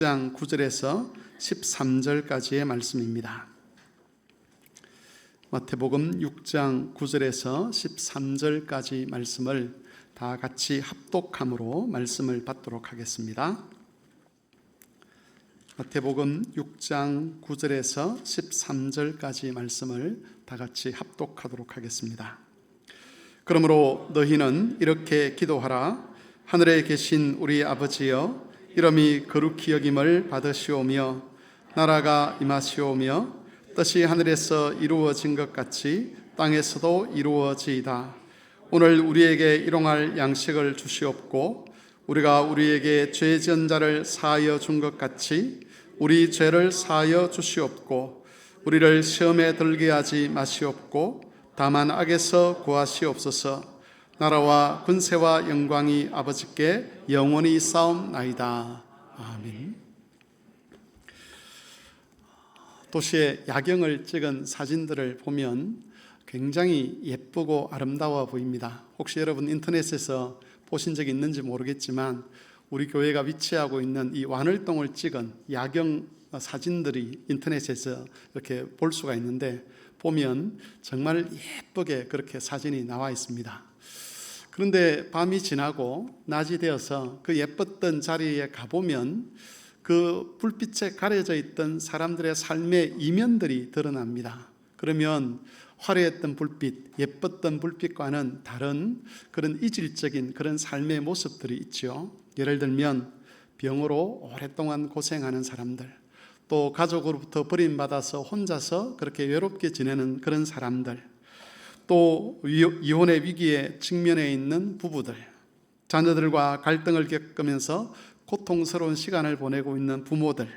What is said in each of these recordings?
6장 9절에서 13절까지의 말씀입니다. 마태복음 6장 9절에서 13절까지 말씀을 다 같이 합독함으로 말씀을 받도록 하겠습니다. 마태복음 6장 9절에서 13절까지 말씀을 다 같이 합독하도록 하겠습니다. 그러므로 너희는 이렇게 기도하라. 하늘에 계신 우리 아버지여, 이름이 거룩히 여김을 받으시오며 나라가 임하시오며 뜻이 하늘에서 이루어진 것 같이 땅에서도 이루어지이다. 오늘 우리에게 일용할 양식을 주시옵고 우리가 우리에게 죄 지은 자를 사하여 준 것 같이 우리 죄를 사하여 주시옵고 우리를 시험에 들게 하지 마시옵고 다만 악에서 구하시옵소서. 나라와 군세와 영광이 아버지께 영원히 있사옵나이다. 아멘. 도시의 야경을 찍은 사진들을 보면 굉장히 예쁘고 아름다워 보입니다. 혹시 여러분 인터넷에서 보신 적이 있는지 모르겠지만 우리 교회가 위치하고 있는 이 완월동을 찍은 야경 사진들이 인터넷에서 이렇게 볼 수가 있는데 보면 정말 예쁘게 그렇게 사진이 나와 있습니다. 그런데 밤이 지나고 낮이 되어서 그 예뻤던 자리에 가보면 그 불빛에 가려져 있던 사람들의 삶의 이면들이 드러납니다. 그러면 화려했던 불빛, 예뻤던 불빛과는 다른 그런 이질적인 그런 삶의 모습들이 있죠. 예를 들면 병으로 오랫동안 고생하는 사람들, 또 가족으로부터 버림받아서 혼자서 그렇게 외롭게 지내는 그런 사람들, 또 이혼의 위기에 직면해 있는 부부들, 자녀들과 갈등을 겪으면서 고통스러운 시간을 보내고 있는 부모들,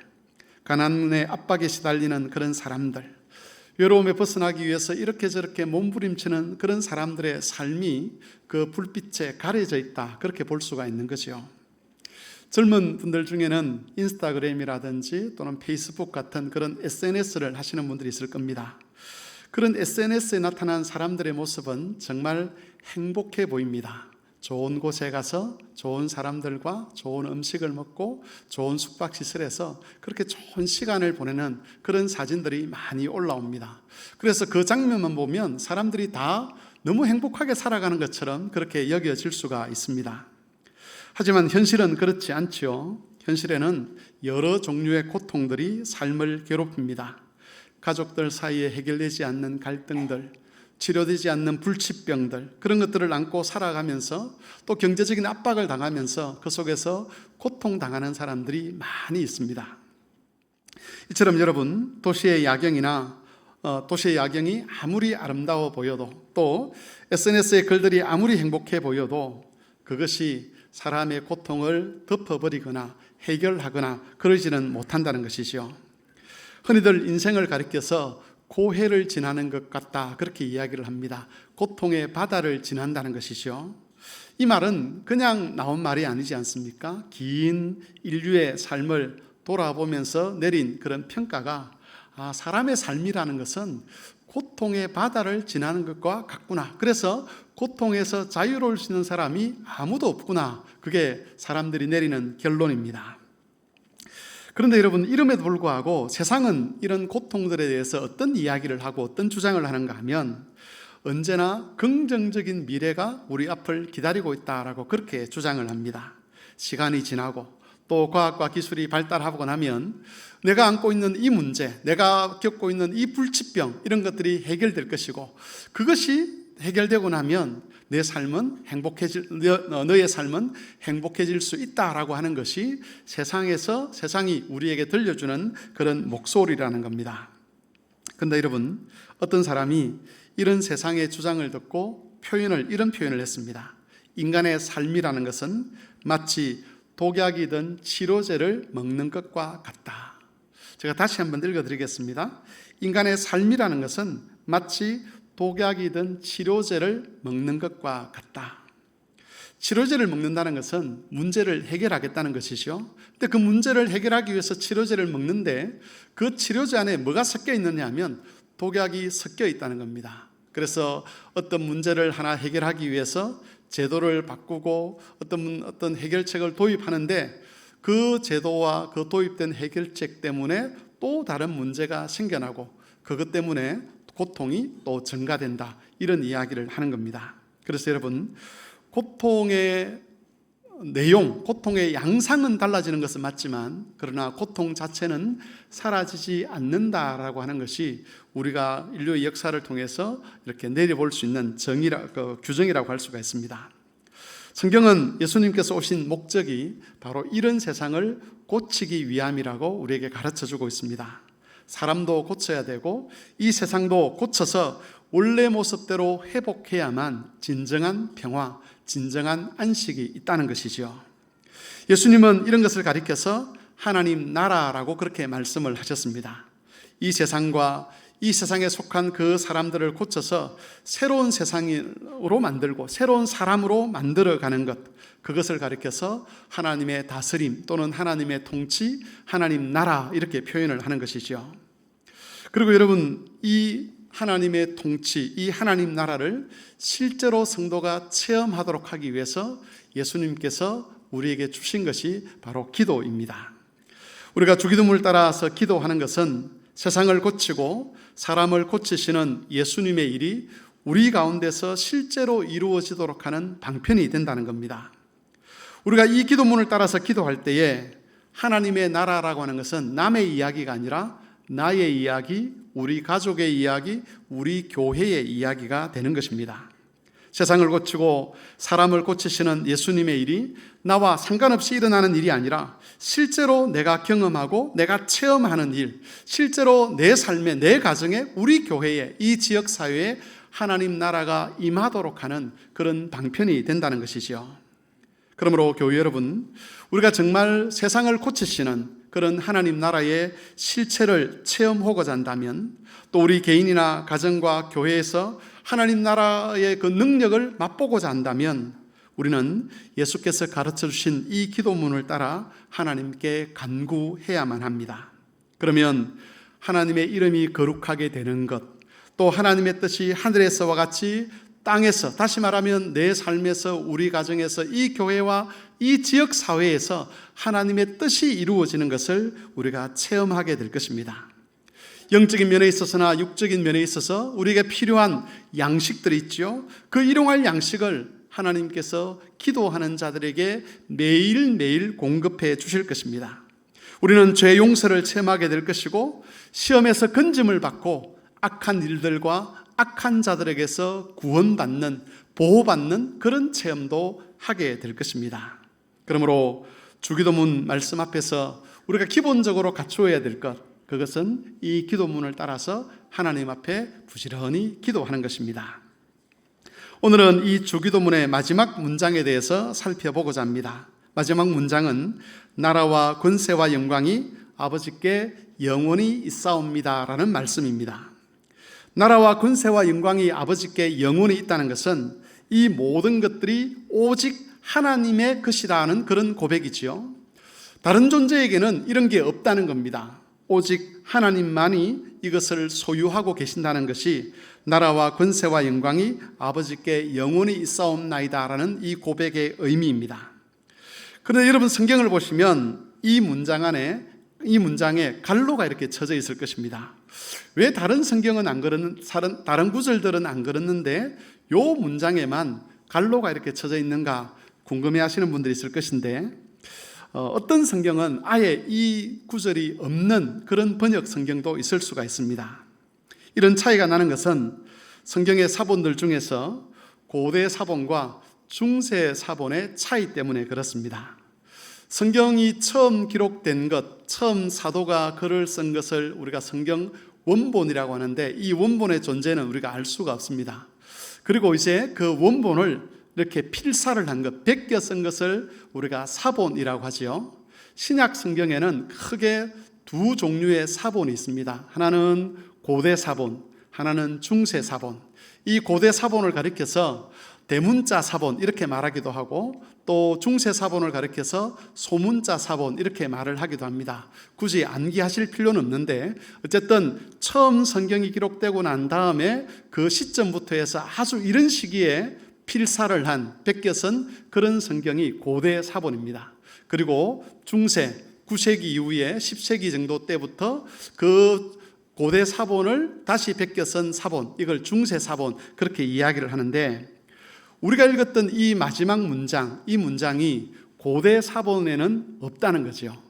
가난의 압박에 시달리는 그런 사람들, 외로움에 벗어나기 위해서 이렇게 저렇게 몸부림치는 그런 사람들의 삶이 그 불빛에 가려져 있다, 그렇게 볼 수가 있는 거죠. 젊은 분들 중에는 인스타그램이라든지 또는 페이스북 같은 그런 SNS를 하시는 분들이 있을 겁니다. 그런 SNS에 나타난 사람들의 모습은 정말 행복해 보입니다. 좋은 곳에 가서 좋은 사람들과 좋은 음식을 먹고 좋은 숙박시설에서 그렇게 좋은 시간을 보내는 그런 사진들이 많이 올라옵니다. 그래서 그 장면만 보면 사람들이 다 너무 행복하게 살아가는 것처럼 그렇게 여겨질 수가 있습니다. 하지만 현실은 그렇지 않죠. 현실에는 여러 종류의 고통들이 삶을 괴롭힙니다. 가족들 사이에 해결되지 않는 갈등들, 치료되지 않는 불치병들, 그런 것들을 안고 살아가면서 또 경제적인 압박을 당하면서 그 속에서 고통당하는 사람들이 많이 있습니다. 이처럼 여러분, 도시의 야경이나 도시의 야경이 아무리 아름다워 보여도 또 SNS의 글들이 아무리 행복해 보여도 그것이 사람의 고통을 덮어버리거나 해결하거나 그러지는 못한다는 것이죠. 흔히들 인생을 가리켜서 고해를 지나는 것 같다, 그렇게 이야기를 합니다. 고통의 바다를 지난다는 것이죠. 이 말은 그냥 나온 말이 아니지 않습니까? 긴 인류의 삶을 돌아보면서 내린 그런 평가가 사람의 삶이라는 것은 고통의 바다를 지나는 것과 같구나. 그래서 고통에서 자유로울 수 있는 사람이 아무도 없구나. 그게 사람들이 내리는 결론입니다. 그런데 여러분, 이름에도 불구하고 세상은 이런 고통들에 대해서 어떤 이야기를 하고 어떤 주장을 하는가 하면 언제나 긍정적인 미래가 우리 앞을 기다리고 있다라고 그렇게 주장을 합니다. 시간이 지나고 또 과학과 기술이 발달하고 나면 내가 안고 있는 이 문제, 내가 겪고 있는 이 불치병, 이런 것들이 해결될 것이고 그것이 해결되고 나면 너의 삶은 행복해질 수 있다라고 하는 것이 세상이 우리에게 들려주는 그런 목소리라는 겁니다. 그런데 여러분, 어떤 사람이 이런 세상의 주장을 듣고 이런 표현을 했습니다. 인간의 삶이라는 것은 마치 독약이든 치료제를 먹는 것과 같다. 제가 다시 한번 읽어드리겠습니다. 인간의 삶이라는 것은 마치 독약이든 치료제를 먹는 것과 같다. 치료제를 먹는다는 것은 문제를 해결하겠다는 것이죠. 근데 그 문제를 해결하기 위해서 치료제를 먹는데 그 치료제 안에 뭐가 섞여 있느냐 하면 독약이 섞여 있다는 겁니다. 그래서 어떤 문제를 하나 해결하기 위해서 제도를 바꾸고 어떤 해결책을 도입하는데 그 제도와 그 도입된 해결책 때문에 또 다른 문제가 생겨나고 그것 때문에 고통이 또 증가된다, 이런 이야기를 하는 겁니다. 그래서 여러분, 고통의 내용, 고통의 양상은 달라지는 것은 맞지만 그러나 고통 자체는 사라지지 않는다라고 하는 것이 우리가 인류의 역사를 통해서 이렇게 내려볼 수 있는 규정이라고 할 수가 있습니다. 성경은 예수님께서 오신 목적이 바로 이런 세상을 고치기 위함이라고 우리에게 가르쳐주고 있습니다. 사람도 고쳐야 되고 이 세상도 고쳐서 원래 모습대로 회복해야만 진정한 평화, 진정한 안식이 있다는 것이죠. 예수님은 이런 것을 가리켜서 하나님 나라라고 그렇게 말씀을 하셨습니다. 이 세상과 이 세상에 속한 그 사람들을 고쳐서 새로운 세상으로 만들고 새로운 사람으로 만들어가는 것, 그것을 가리켜서 하나님의 다스림 또는 하나님의 통치, 하나님 나라, 이렇게 표현을 하는 것이죠. 그리고 여러분, 이 하나님의 통치, 이 하나님 나라를 실제로 성도가 체험하도록 하기 위해서 예수님께서 우리에게 주신 것이 바로 기도입니다. 우리가 주기도문을 따라서 기도하는 것은 세상을 고치고 사람을 고치시는 예수님의 일이 우리 가운데서 실제로 이루어지도록 하는 방편이 된다는 겁니다. 우리가 이 기도문을 따라서 기도할 때에 하나님의 나라라고 하는 것은 남의 이야기가 아니라 나의 이야기, 우리 가족의 이야기, 우리 교회의 이야기가 되는 것입니다. 세상을 고치고 사람을 고치시는 예수님의 일이 나와 상관없이 일어나는 일이 아니라 실제로 내가 경험하고 내가 체험하는 일, 실제로 내 삶에, 내 가정에, 우리 교회에, 이 지역사회에 하나님 나라가 임하도록 하는 그런 방편이 된다는 것이죠. 그러므로 교회 여러분, 우리가 정말 세상을 고치시는 그런 하나님 나라의 실체를 체험하고자 한다면, 또 우리 개인이나 가정과 교회에서 하나님 나라의 그 능력을 맛보고자 한다면 우리는 예수께서 가르쳐 주신 이 기도문을 따라 하나님께 간구해야만 합니다. 그러면 하나님의 이름이 거룩하게 되는 것, 또 하나님의 뜻이 하늘에서와 같이 땅에서, 다시 말하면 내 삶에서, 우리 가정에서, 이 교회와 이 지역 사회에서 하나님의 뜻이 이루어지는 것을 우리가 체험하게 될 것입니다. 영적인 면에 있어서나 육적인 면에 있어서 우리에게 필요한 양식들이 있죠. 그 일용할 양식을 하나님께서 기도하는 자들에게 매일매일 공급해 주실 것입니다. 우리는 죄 용서를 체험하게 될 것이고 시험에서 건짐을 받고 악한 일들과 악한 자들에게서 구원받는, 보호받는 그런 체험도 하게 될 것입니다. 그러므로 주기도문 말씀 앞에서 우리가 기본적으로 갖추어야 될 것, 그것은 이 기도문을 따라서 하나님 앞에 부지런히 기도하는 것입니다. 오늘은 이 주기도문의 마지막 문장에 대해서 살펴보고자 합니다. 마지막 문장은 나라와 권세와 영광이 아버지께 영원히 있사옵니다 라는 말씀입니다. 나라와 권세와 영광이 아버지께 영원히 있다는 것은 이 모든 것들이 오직 하나님의 것이라는 그런 고백이지요. 다른 존재에게는 이런 게 없다는 겁니다. 오직 하나님만이 이것을 소유하고 계신다는 것이 나라와 권세와 영광이 아버지께 영원히 있사옵나이다 라는 이 고백의 의미입니다. 그런데 여러분, 성경을 보시면 이 문장에 갈로가 이렇게 쳐져 있을 것입니다. 왜 다른 성경은 안 그러는, 다른 구절들은 안 그렇는데 이 문장에만 갈로가 이렇게 쳐져 있는가 궁금해 하시는 분들이 있을 것인데, 어떤 성경은 아예 이 구절이 없는 그런 번역 성경도 있을 수가 있습니다. 이런 차이가 나는 것은 성경의 사본들 중에서 고대 사본과 중세 사본의 차이 때문에 그렇습니다. 성경이 처음 기록된 것, 처음 사도가 글을 쓴 것을 우리가 성경 원본이라고 하는데, 이 원본의 존재는 우리가 알 수가 없습니다. 그리고 이제 그 원본을 이렇게 필사를 한 것, 베껴 쓴 것을 우리가 사본이라고 하죠. 신약 성경에는 크게 두 종류의 사본이 있습니다. 하나는 고대 사본, 하나는 중세 사본. 이 고대 사본을 가리켜서 대문자 사본 이렇게 말하기도 하고, 또 중세 사본을 가리켜서 소문자 사본 이렇게 말을 하기도 합니다. 굳이 암기하실 필요는 없는데, 어쨌든 처음 성경이 기록되고 난 다음에 그 시점부터 해서 아주 이런 시기에 필사를 한, 베껴 쓴 그런 성경이 고대 사본입니다. 그리고 중세 9세기 이후에 10세기 정도 때부터 그 고대 사본을 다시 베껴 쓴 사본, 이걸 중세 사본, 그렇게 이야기를 하는데, 우리가 읽었던 이 마지막 문장, 이 문장이 고대 사본에는 없다는 거죠.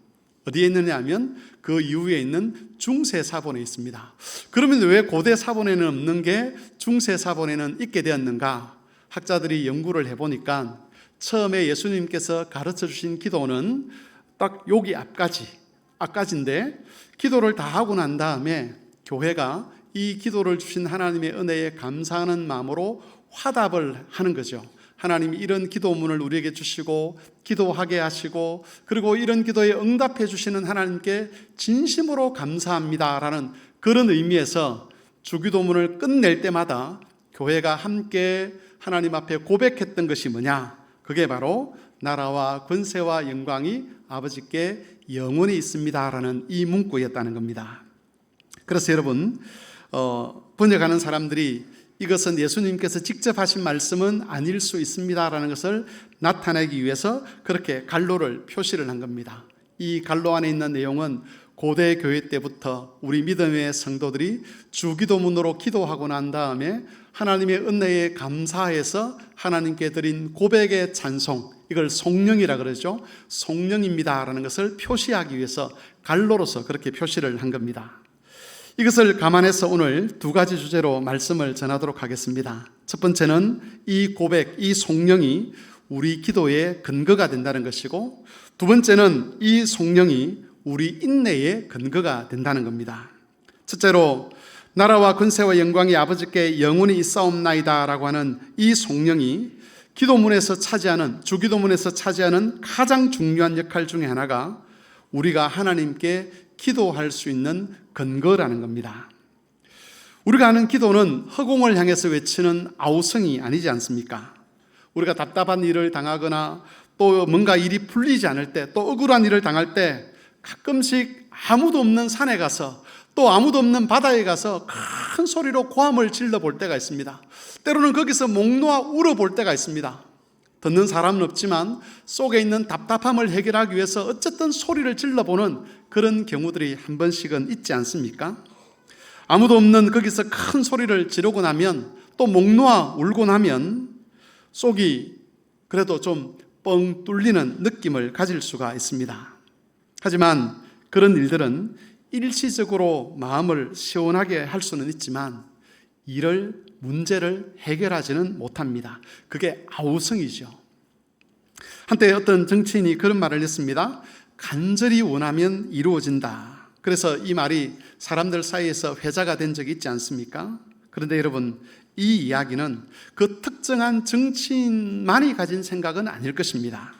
어디에 있느냐 하면 그 이후에 있는 중세 사본에 있습니다. 그러면 왜 고대 사본에는 없는 게 중세 사본에는 있게 되었는가? 학자들이 연구를 해보니까 처음에 예수님께서 가르쳐 주신 기도는 딱 여기 앞까지인데, 기도를 다 하고 난 다음에 교회가 이 기도를 주신 하나님의 은혜에 감사하는 마음으로 화답을 하는 거죠. 하나님이 이런 기도문을 우리에게 주시고 기도하게 하시고, 그리고 이런 기도에 응답해 주시는 하나님께 진심으로 감사합니다라는 그런 의미에서 주기도문을 끝낼 때마다 교회가 함께 하나님 앞에 고백했던 것이 뭐냐? 그게 바로 나라와 권세와 영광이 아버지께 영원히 있습니다라는 이 문구였다는 겁니다. 그래서 여러분, 번역하는 사람들이 이것은 예수님께서 직접 하신 말씀은 아닐 수 있습니다라는 것을 나타내기 위해서 그렇게 갈로를 표시를 한 겁니다. 이 갈로 안에 있는 내용은 고대 교회 때부터 우리 믿음의 성도들이 주기도문으로 기도하고 난 다음에 하나님의 은혜에 감사해서 하나님께 드린 고백의 찬송, 이걸 송령이라 그러죠. 송령입니다라는 것을 표시하기 위해서 갈로로서 그렇게 표시를 한 겁니다. 이것을 감안해서 오늘 두 가지 주제로 말씀을 전하도록 하겠습니다. 첫 번째는 이 고백, 이 송령이 우리 기도의 근거가 된다는 것이고, 두 번째는 이 송령이 우리 인내의 근거가 된다는 겁니다. 첫째로 나라와 권세와 영광이 아버지께 영원히 있사옵나이다 라고 하는 이 송령이 기도문에서 차지하는, 주기도문에서 차지하는 가장 중요한 역할 중에 하나가 우리가 하나님께 기도할 수 있는 근거라는 겁니다. 우리가 하는 기도는 허공을 향해서 외치는 아우성이 아니지 않습니까? 우리가 답답한 일을 당하거나 또 뭔가 일이 풀리지 않을 때, 또 억울한 일을 당할 때 가끔씩 아무도 없는 산에 가서, 또 아무도 없는 바다에 가서 큰 소리로 고함을 질러 볼 때가 있습니다. 때로는 거기서 목 놓아 울어 볼 때가 있습니다. 듣는 사람은 없지만 속에 있는 답답함을 해결하기 위해서 어쨌든 소리를 질러보는 그런 경우들이 한 번씩은 있지 않습니까? 아무도 없는 거기서 큰 소리를 지르고 나면, 또 목 놓아 울고 나면 속이 그래도 좀 뻥 뚫리는 느낌을 가질 수가 있습니다. 하지만 그런 일들은 일시적으로 마음을 시원하게 할 수는 있지만 문제를 해결하지는 못합니다. 그게 아우성이죠. 한때 어떤 정치인이 그런 말을 했습니다. 간절히 원하면 이루어진다. 그래서 이 말이 사람들 사이에서 회자가 된 적이 있지 않습니까? 그런데 여러분, 이 이야기는 그 특정한 정치인만이 가진 생각은 아닐 것입니다.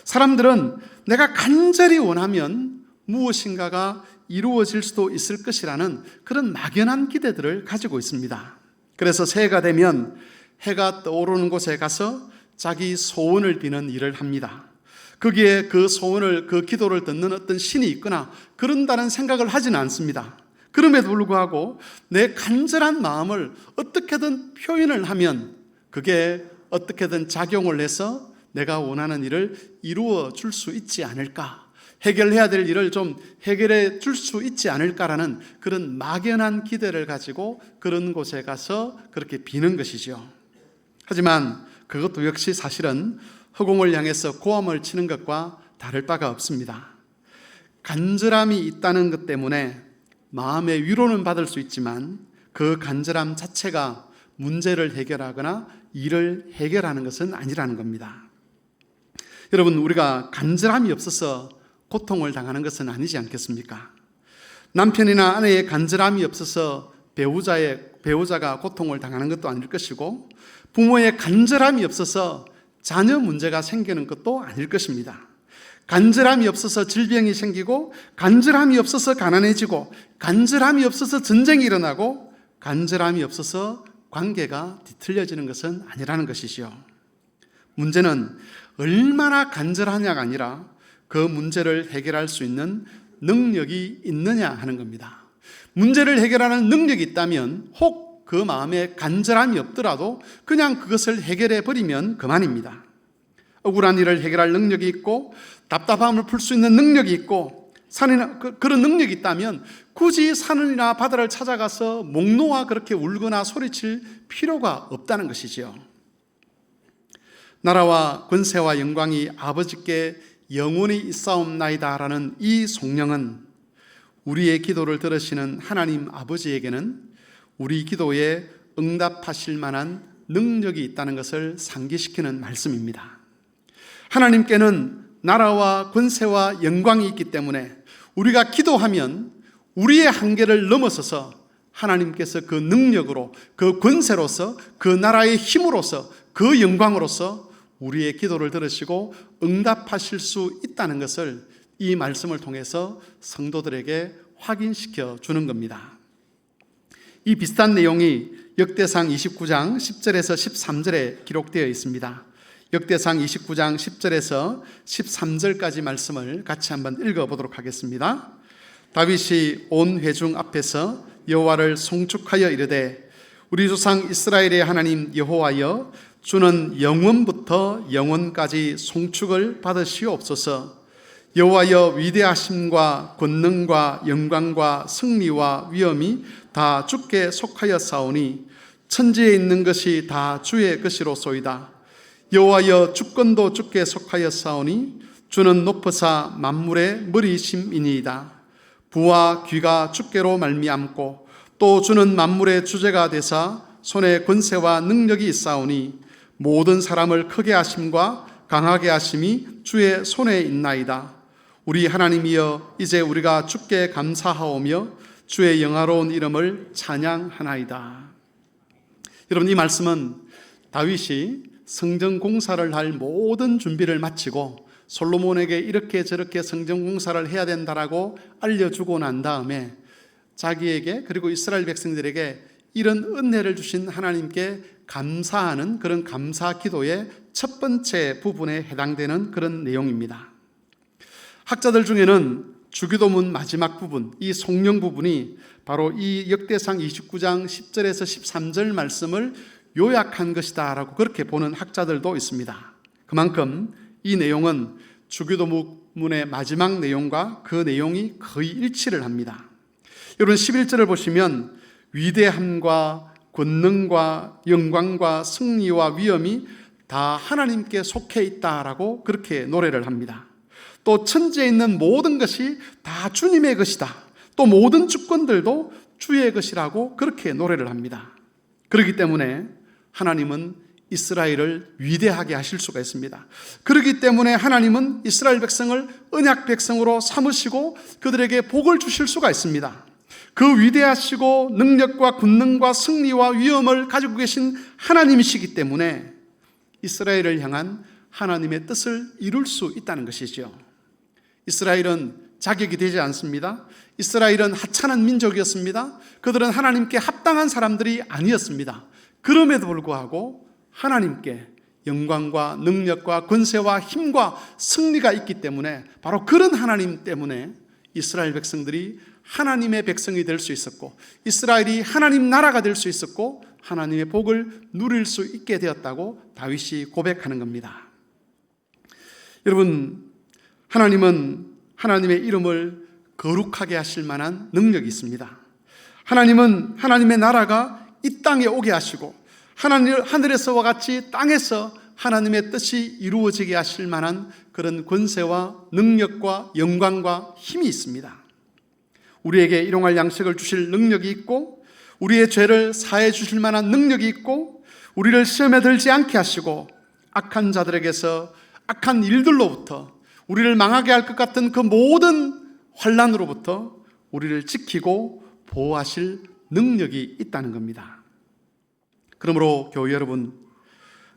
사람들은 내가 간절히 원하면 무엇인가가 이루어질 수도 있을 것이라는 그런 막연한 기대들을 가지고 있습니다. 그래서 새해가 되면 해가 떠오르는 곳에 가서 자기 소원을 비는 일을 합니다. 거기에 그 소원을, 그 기도를 듣는 어떤 신이 있거나 그런다는 생각을 하지는 않습니다. 그럼에도 불구하고 내 간절한 마음을 어떻게든 표현을 하면 그게 어떻게든 작용을 해서 내가 원하는 일을 이루어 줄 수 있지 않을까, 해결해야 될 일을 좀 해결해 줄 수 있지 않을까라는 그런 막연한 기대를 가지고 그런 곳에 가서 그렇게 비는 것이죠. 하지만 그것도 역시 사실은 허공을 향해서 고함을 치는 것과 다를 바가 없습니다. 간절함이 있다는 것 때문에 마음의 위로는 받을 수 있지만 그 간절함 자체가 문제를 해결하거나 일을 해결하는 것은 아니라는 겁니다. 여러분, 우리가 간절함이 없어서 고통을 당하는 것은 아니지 않겠습니까? 남편이나 아내의 간절함이 없어서 배우자가 고통을 당하는 것도 아닐 것이고, 부모의 간절함이 없어서 자녀 문제가 생기는 것도 아닐 것입니다. 간절함이 없어서 질병이 생기고, 간절함이 없어서 가난해지고, 간절함이 없어서 전쟁이 일어나고, 간절함이 없어서 관계가 뒤틀려지는 것은 아니라는 것이죠. 문제는 얼마나 간절하냐가 아니라 그 문제를 해결할 수 있는 능력이 있느냐 하는 겁니다. 문제를 해결하는 능력이 있다면 혹 그 마음에 간절함이 없더라도 그냥 그것을 해결해 버리면 그만입니다. 억울한 일을 해결할 능력이 있고 답답함을 풀 수 있는 능력이 있고 산이나 그런 능력이 있다면 굳이 산이나 바다를 찾아가서 목 놓아 그렇게 울거나 소리칠 필요가 없다는 것이지요. 나라와 권세와 영광이 아버지께 영원히 있사옵나이다라는 이 송령은 우리의 기도를 들으시는 하나님 아버지에게는 우리 기도에 응답하실 만한 능력이 있다는 것을 상기시키는 말씀입니다. 하나님께는 나라와 권세와 영광이 있기 때문에 우리가 기도하면 우리의 한계를 넘어서서 하나님께서 그 능력으로, 그 권세로서, 그 나라의 힘으로서, 그 영광으로서 우리의 기도를 들으시고 응답하실 수 있다는 것을 이 말씀을 통해서 성도들에게 확인시켜 주는 겁니다. 이 비슷한 내용이 역대상 29장 10절에서 13절에 기록되어 있습니다. 역대상 29장 10절에서 13절까지 말씀을 같이 한번 읽어보도록 하겠습니다. 다윗이 온 회중 앞에서 여호와를 송축하여 이르되 우리 조상 이스라엘의 하나님 여호와여, 주는 영원부터 영원까지 송축을 받으시옵소서. 여호와여, 위대하심과 권능과 영광과 승리와 위엄이 다 주께 속하였사오니 천지에 있는 것이 다 주의 것이로소이다. 여호와여, 주권도 주께 속하였사오니 주는 높으사 만물의 머리심이니이다. 부와 귀가 주께로 말미암고 또 주는 만물의 주제가 되사 손에 권세와 능력이 있사오니 모든 사람을 크게 하심과 강하게 하심이 주의 손에 있나이다. 우리 하나님이여, 이제 우리가 주께 감사하오며 주의 영화로운 이름을 찬양하나이다. 여러분, 이 말씀은 다윗이 성전 공사를 할 모든 준비를 마치고 솔로몬에게 이렇게 저렇게 성전 공사를 해야 된다라고 알려주고 난 다음에 자기에게, 그리고 이스라엘 백성들에게 이런 은혜를 주신 하나님께 감사하는 그런 감사 기도의 첫 번째 부분에 해당되는 그런 내용입니다. 학자들 중에는 주기도문 마지막 부분, 이 송령 부분이 바로 이 역대상 29장 10절에서 13절 말씀을 요약한 것이다 라고 그렇게 보는 학자들도 있습니다. 그만큼 이 내용은 주기도문의 마지막 내용과 그 내용이 거의 일치를 합니다. 여러분, 11절을 보시면 위대함과 권능과 영광과 승리와 위엄이 다 하나님께 속해 있다라고 그렇게 노래를 합니다. 또 천지에 있는 모든 것이 다 주님의 것이다. 또 모든 주권들도 주의 것이라고 그렇게 노래를 합니다. 그렇기 때문에 하나님은 이스라엘을 위대하게 하실 수가 있습니다. 그렇기 때문에 하나님은 이스라엘 백성을 언약 백성으로 삼으시고 그들에게 복을 주실 수가 있습니다. 그 위대하시고 능력과 권능과 승리와 위엄을 가지고 계신 하나님이시기 때문에 이스라엘을 향한 하나님의 뜻을 이룰 수 있다는 것이죠. 이스라엘은 자격이 되지 않습니다. 이스라엘은 하찮은 민족이었습니다. 그들은 하나님께 합당한 사람들이 아니었습니다. 그럼에도 불구하고 하나님께 영광과 능력과 권세와 힘과 승리가 있기 때문에, 바로 그런 하나님 때문에 이스라엘 백성들이 하나님의 백성이 될 수 있었고, 이스라엘이 하나님 나라가 될 수 있었고, 하나님의 복을 누릴 수 있게 되었다고 다윗이 고백하는 겁니다. 여러분, 하나님은 하나님의 이름을 거룩하게 하실 만한 능력이 있습니다. 하나님은 하나님의 나라가 이 땅에 오게 하시고 하늘에서와 같이 땅에서 하나님의 뜻이 이루어지게 하실 만한 그런 권세와 능력과 영광과 힘이 있습니다. 우리에게 일용할 양식을 주실 능력이 있고, 우리의 죄를 사해 주실 만한 능력이 있고, 우리를 시험에 들지 않게 하시고 악한 자들에게서, 악한 일들로부터, 우리를 망하게 할 것 같은 그 모든 환난으로부터 우리를 지키고 보호하실 능력이 있다는 겁니다. 그러므로 교회 여러분,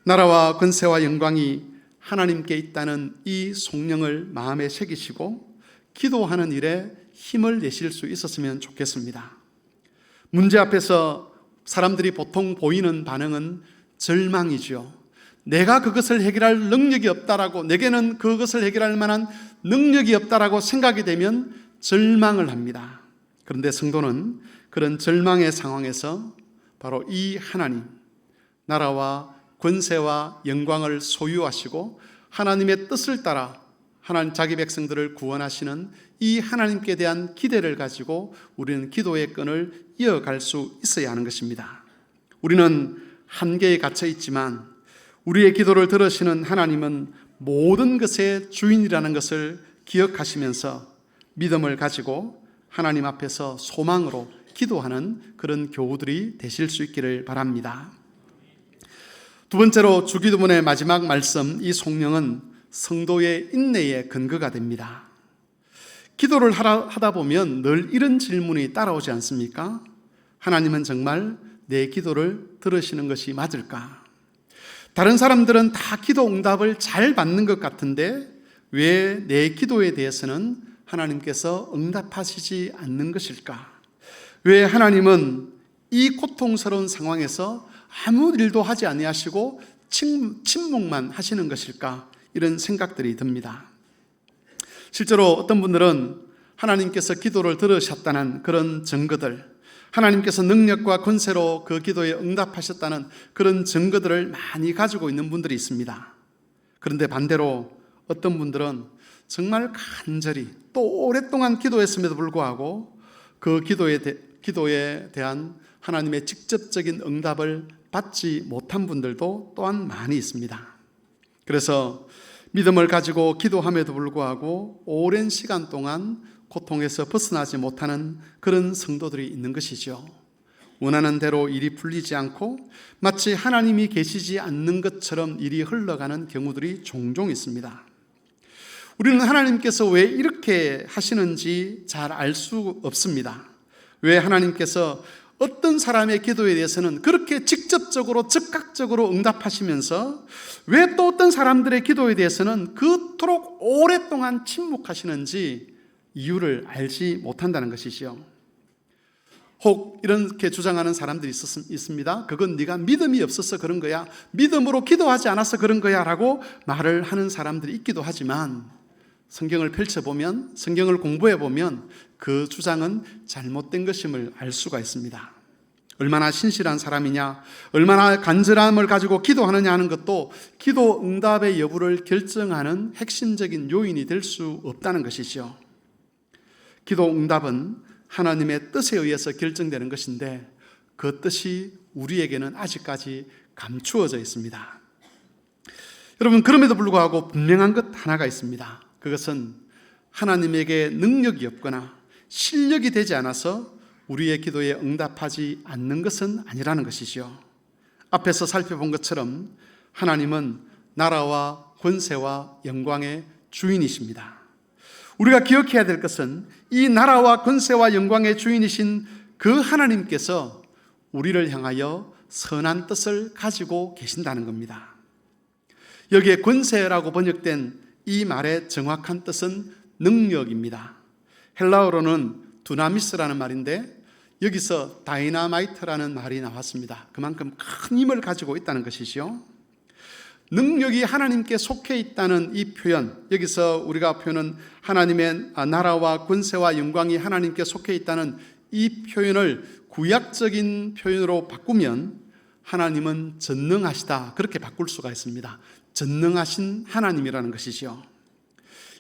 나라와 권세와 영광이 하나님께 있다는 이 송령을 마음에 새기시고 기도하는 일에 힘을 내실 수 있었으면 좋겠습니다. 문제 앞에서 사람들이 보통 보이는 반응은 절망이죠. 내가 그것을 해결할 능력이 없다라고, 내게는 그것을 해결할 만한 능력이 없다라고 생각이 되면 절망을 합니다. 그런데 성도는 그런 절망의 상황에서 바로 이 하나님, 나라와 권세와 영광을 소유하시고 하나님의 뜻을 따라 하나님 자기 백성들을 구원하시는 이 하나님께 대한 기대를 가지고 우리는 기도의 끈을 이어갈 수 있어야 하는 것입니다. 우리는 한계에 갇혀 있지만 우리의 기도를 들으시는 하나님은 모든 것의 주인이라는 것을 기억하시면서 믿음을 가지고 하나님 앞에서 소망으로 기도하는 그런 교우들이 되실 수 있기를 바랍니다. 두 번째로 주기도문의 마지막 말씀, 이 송령은 성도의 인내의 근거가 됩니다. 기도를 하다 보면 늘 이런 질문이 따라오지 않습니까? 하나님은 정말 내 기도를 들으시는 것이 맞을까? 다른 사람들은 다 기도 응답을 잘 받는 것 같은데 왜 내 기도에 대해서는 하나님께서 응답하시지 않는 것일까? 왜 하나님은 이 고통스러운 상황에서 아무 일도 하지 아니하시고 침묵만 하시는 것일까? 이런 생각들이 듭니다. 실제로 어떤 분들은 하나님께서 기도를 들으셨다는 그런 증거들, 하나님께서 능력과 권세로 그 기도에 응답하셨다는 그런 증거들을 많이 가지고 있는 분들이 있습니다. 그런데 반대로 어떤 분들은 정말 간절히 또 오랫동안 기도했음에도 불구하고 그 기도에 대한 하나님의 직접적인 응답을 받지 못한 분들도 또한 많이 있습니다. 그래서 믿음을 가지고 기도함에도 불구하고 오랜 시간 동안 고통에서 벗어나지 못하는 그런 성도들이 있는 것이죠. 원하는 대로 일이 풀리지 않고 마치 하나님이 계시지 않는 것처럼 일이 흘러가는 경우들이 종종 있습니다. 우리는 하나님께서 왜 이렇게 하시는지 잘 알 수 없습니다. 왜 하나님께서 어떤 사람의 기도에 대해서는 그렇게 직접적으로 즉각적으로 응답하시면서 왜 또 어떤 사람들의 기도에 대해서는 그토록 오랫동안 침묵하시는지 이유를 알지 못한다는 것이죠. 혹 이렇게 주장하는 사람들이 있습니다. 그건 네가 믿음이 없어서 그런 거야, 믿음으로 기도하지 않아서 그런 거야 라고 말을 하는 사람들이 있기도 하지만 성경을 펼쳐보면, 성경을 공부해보면 그 주장은 잘못된 것임을 알 수가 있습니다. 얼마나 신실한 사람이냐, 얼마나 간절함을 가지고 기도하느냐 하는 것도 기도 응답의 여부를 결정하는 핵심적인 요인이 될 수 없다는 것이죠. 기도 응답은 하나님의 뜻에 의해서 결정되는 것인데 그 뜻이 우리에게는 아직까지 감추어져 있습니다. 여러분, 그럼에도 불구하고 분명한 것 하나가 있습니다. 그것은 하나님에게 능력이 없거나 실력이 되지 않아서 우리의 기도에 응답하지 않는 것은 아니라는 것이죠. 앞에서 살펴본 것처럼 하나님은 나라와 권세와 영광의 주인이십니다. 우리가 기억해야 될 것은 이 나라와 권세와 영광의 주인이신 그 하나님께서 우리를 향하여 선한 뜻을 가지고 계신다는 겁니다. 여기에 권세라고 번역된 이 말의 정확한 뜻은 능력입니다. 헬라어로는 두나미스라는 말인데 여기서 다이나마이트라는 말이 나왔습니다. 그만큼 큰 힘을 가지고 있다는 것이죠. 능력이 하나님께 속해 있다는 이 표현, 여기서 우리가 표현은 하나님의 나라와 권세와 영광이 하나님께 속해 있다는 이 표현을 구약적인 표현으로 바꾸면 하나님은 전능하시다, 그렇게 바꿀 수가 있습니다. 전능하신 하나님이라는 것이죠.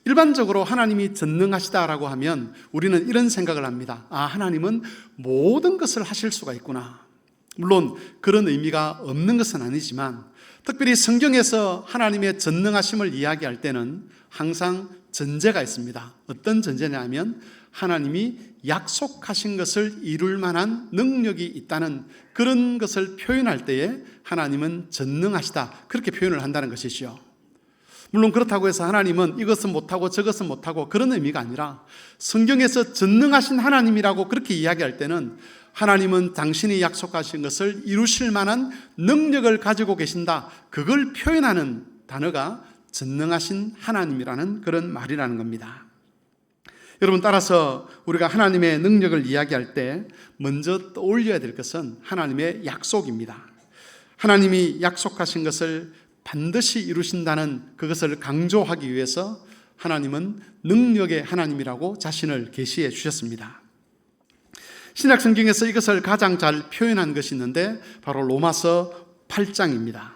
일반적으로 하나님이 전능하시다라고 하면 우리는 이런 생각을 합니다. 아, 하나님은 모든 것을 하실 수가 있구나. 물론 그런 의미가 없는 것은 아니지만 특별히 성경에서 하나님의 전능하심을 이야기할 때는 항상 전제가 있습니다. 어떤 전제냐면 하나님이 약속하신 것을 이룰 만한 능력이 있다는 그런 것을 표현할 때에 하나님은 전능하시다, 그렇게 표현을 한다는 것이죠. 물론 그렇다고 해서 하나님은 이것은 못하고 저것은 못하고 그런 의미가 아니라 성경에서 전능하신 하나님이라고 그렇게 이야기할 때는 하나님은 당신이 약속하신 것을 이루실 만한 능력을 가지고 계신다, 그걸 표현하는 단어가 전능하신 하나님이라는 그런 말이라는 겁니다. 여러분, 따라서 우리가 하나님의 능력을 이야기할 때 먼저 떠올려야 될 것은 하나님의 약속입니다. 하나님이 약속하신 것을 반드시 이루신다는 그것을 강조하기 위해서 하나님은 능력의 하나님이라고 자신을 계시해 주셨습니다. 신약 성경에서 이것을 가장 잘 표현한 것이 있는데 바로 로마서 8장입니다.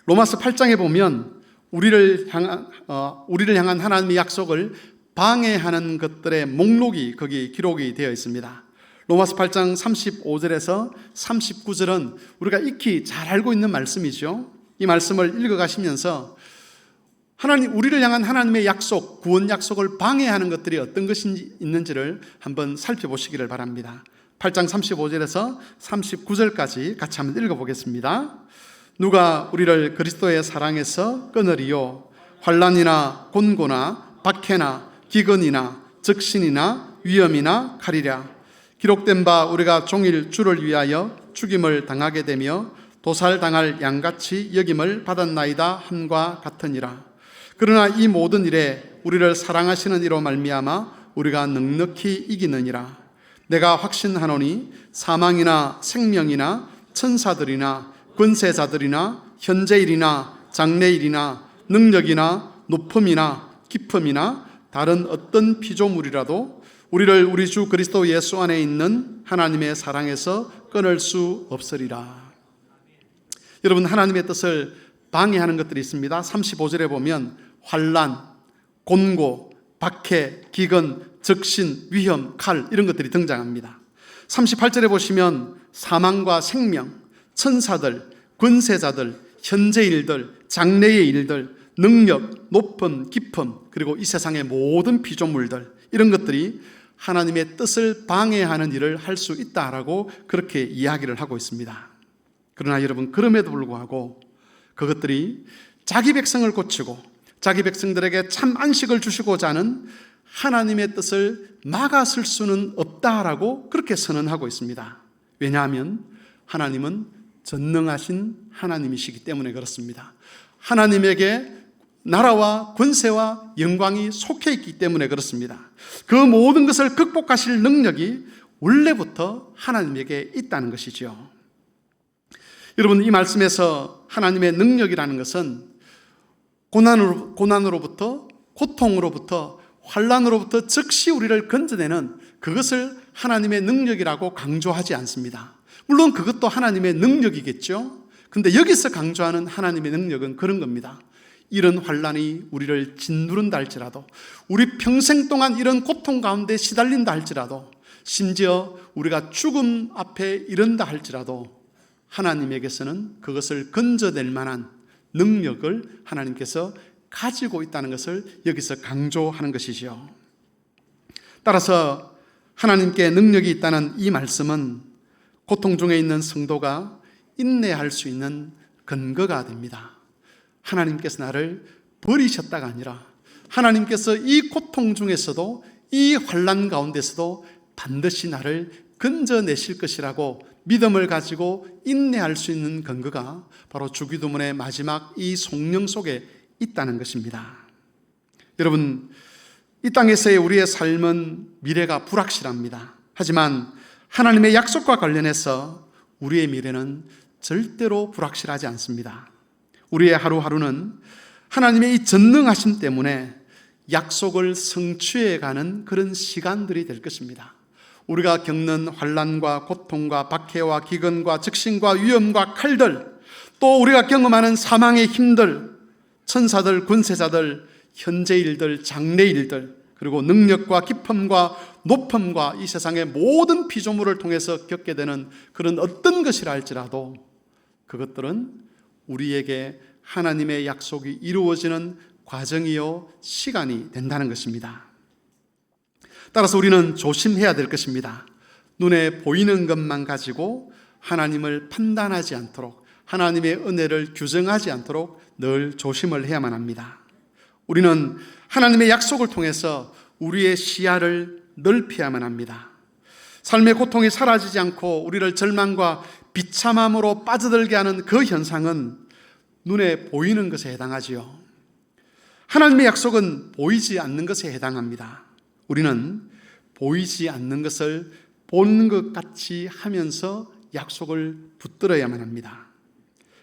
로마서 8장에 보면 우리를 향한 하나님의 약속을 방해하는 것들의 목록이 거기 기록이 되어 있습니다. 로마서 8장 35절에서 39절은 우리가 익히 잘 알고 있는 말씀이죠. 이 말씀을 읽어가시면서 우리를 향한 하나님의 약속, 구원 약속을 방해하는 것들이 어떤 것이 있는지를 한번 살펴보시기를 바랍니다. 8장 35절에서 39절까지 같이 한번 읽어보겠습니다. 누가 우리를 그리스도의 사랑에서 끊으리요? 환난이나 곤고나 박해나 기근이나 적신이나 위험이나 칼이랴. 기록된 바 우리가 종일 주를 위하여 죽임을 당하게 되며 도살당할 양같이 여김을 받았나이다 함과 같으니라. 그러나 이 모든 일에 우리를 사랑하시는 이로 말미암아 우리가 넉넉히 이기느니라. 내가 확신하노니 사망이나 생명이나 천사들이나 권세자들이나 현재일이나 장래일이나 능력이나 높음이나 깊음이나 다른 어떤 피조물이라도 우리를 우리 주 그리스도 예수 안에 있는 하나님의 사랑에서 끊을 수 없으리라. 여러분, 하나님의 뜻을 방해하는 것들이 있습니다. 35절에 보면 환난, 곤고, 박해, 기근, 적신, 위험, 칼 이런 것들이 등장합니다. 38절에 보시면 사망과 생명, 천사들, 권세자들, 현재 일들, 장래의 일들, 능력, 높음, 깊음, 그리고 이 세상의 모든 피조물들, 이런 것들이 하나님의 뜻을 방해하는 일을 할 수 있다라고 그렇게 이야기를 하고 있습니다. 그러나 여러분, 그럼에도 불구하고 그것들이 자기 백성을 고치고 자기 백성들에게 참 안식을 주시고자 하는 하나님의 뜻을 막아설 수는 없다라고 그렇게 선언하고 있습니다. 왜냐하면 하나님은 전능하신 하나님이시기 때문에 그렇습니다. 하나님에게 나라와 권세와 영광이 속해 있기 때문에 그렇습니다. 그 모든 것을 극복하실 능력이 원래부터 하나님에게 있다는 것이죠. 여러분, 이 말씀에서 하나님의 능력이라는 것은 고난으로부터, 고통으로부터, 환난으로부터 즉시 우리를 건져내는 그것을 하나님의 능력이라고 강조하지 않습니다. 물론 그것도 하나님의 능력이겠죠. 근데 여기서 강조하는 하나님의 능력은 그런 겁니다. 이런 환난이 우리를 짓누른다 할지라도, 우리 평생 동안 이런 고통 가운데 시달린다 할지라도, 심지어 우리가 죽음 앞에 이른다 할지라도 하나님에게서는 그것을 건져낼 만한 능력을 하나님께서 가지고 있다는 것을 여기서 강조하는 것이죠. 따라서 하나님께 능력이 있다는 이 말씀은 고통 중에 있는 성도가 인내할 수 있는 근거가 됩니다. 하나님께서 나를 버리셨다가 아니라 하나님께서 이 고통 중에서도, 이 환난 가운데서도 반드시 나를 건져내실 것이라고 믿음을 가지고 인내할 수 있는 근거가 바로 주기도문의 마지막 이 송령 속에 있다는 것입니다. 여러분, 이 땅에서의 우리의 삶은 미래가 불확실합니다. 하지만 하나님의 약속과 관련해서 우리의 미래는 절대로 불확실하지 않습니다. 우리의 하루하루는 하나님의 이 전능하심 때문에 약속을 성취해가는 그런 시간들이 될 것입니다. 우리가 겪는 환난과 고통과 박해와 기근과 적신과 위험과 칼들, 또 우리가 경험하는 사망의 힘들, 천사들, 권세자들, 현재 일들, 장래 일들, 그리고 능력과 깊음과 높음과 이 세상의 모든 피조물을 통해서 겪게 되는 그런 어떤 것이라 할지라도 그것들은 우리에게 하나님의 약속이 이루어지는 과정이요 시간이 된다는 것입니다. 따라서 우리는 조심해야 될 것입니다. 눈에 보이는 것만 가지고 하나님을 판단하지 않도록, 하나님의 은혜를 규정하지 않도록 늘 조심을 해야만 합니다. 우리는 하나님의 약속을 통해서 우리의 시야를 넓혀야만 합니다. 삶의 고통이 사라지지 않고 우리를 절망과 비참함으로 빠져들게 하는 그 현상은 눈에 보이는 것에 해당하지요. 하나님의 약속은 보이지 않는 것에 해당합니다. 우리는 보이지 않는 것을 보는 것 같이 하면서 약속을 붙들어야만 합니다.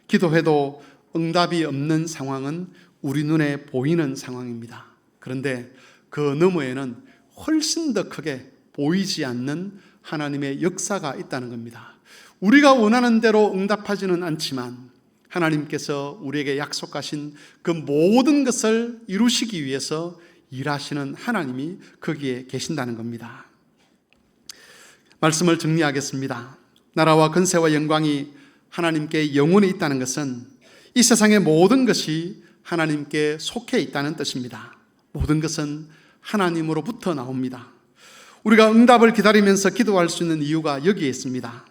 기도해도 응답이 없는 상황은 우리 눈에 보이는 상황입니다. 그런데 그 너머에는 훨씬 더 크게 보이지 않는 하나님의 역사가 있다는 겁니다. 우리가 원하는 대로 응답하지는 않지만 하나님께서 우리에게 약속하신 그 모든 것을 이루시기 위해서 일하시는 하나님이 거기에 계신다는 겁니다. 말씀을 정리하겠습니다. 나라와 권세와 영광이 하나님께 영원히 있다는 것은 이 세상의 모든 것이 하나님께 속해 있다는 뜻입니다. 모든 것은 하나님으로부터 나옵니다. 우리가 응답을 기다리면서 기도할 수 있는 이유가 여기에 있습니다.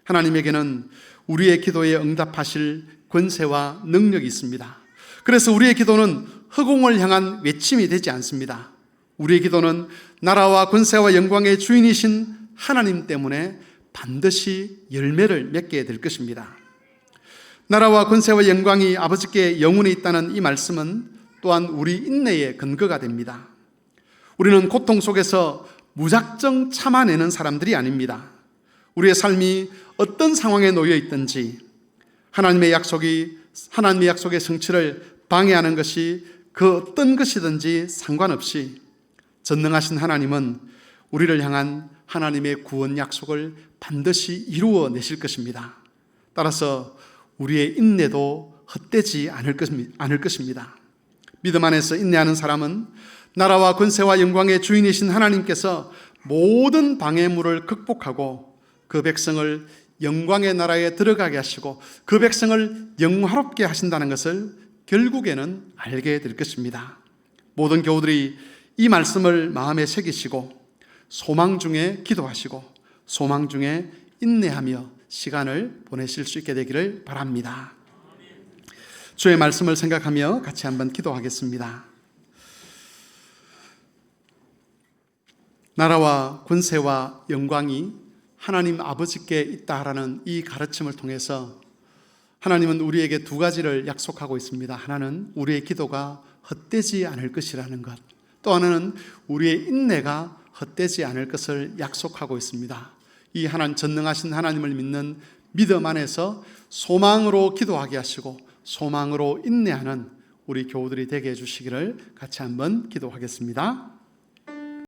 하나님에게는 우리의 기도에 응답하실 권세와 능력이 있습니다. 그래서 우리의 기도는 허공을 향한 외침이 되지 않습니다. 우리의 기도는 나라와 권세와 영광의 주인이신 하나님 때문에 반드시 열매를 맺게 될 것입니다. 나라와 권세와 영광이 아버지께 영원히 있다는 이 말씀은 또한 우리 인내의 근거가 됩니다. 우리는 고통 속에서 무작정 참아내는 사람들이 아닙니다. 우리의 삶이 어떤 상황에 놓여 있든지 하나님의 약속의 성취를 방해하는 것이 그 어떤 것이든지 상관없이 전능하신 하나님은 우리를 향한 하나님의 구원 약속을 반드시 이루어내실 것입니다. 따라서 우리의 인내도 헛되지 않을 것입니다. 믿음 안에서 인내하는 사람은 나라와 권세와 영광의 주인이신 하나님께서 모든 방해물을 극복하고 그 백성을 영광의 나라에 들어가게 하시고 그 백성을 영화롭게 하신다는 것을 결국에는 알게 될 것입니다. 모든 교우들이 이 말씀을 마음에 새기시고 소망 중에 기도하시고 소망 중에 인내하며 시간을 보내실 수 있게 되기를 바랍니다. 주의 말씀을 생각하며 같이 한번 기도하겠습니다. 나라와 권세와 영광이 하나님 아버지께 있다라는 이 가르침을 통해서 하나님은 우리에게 두 가지를 약속하고 있습니다. 하나는 우리의 기도가 헛되지 않을 것이라는 것, 또 하나는 우리의 인내가 헛되지 않을 것을 약속하고 있습니다. 이 전능하신 하나님을 믿는 믿음 안에서 소망으로 기도하게 하시고 소망으로 인내하는 우리 교우들이 되게 해주시기를 같이 한번 기도하겠습니다.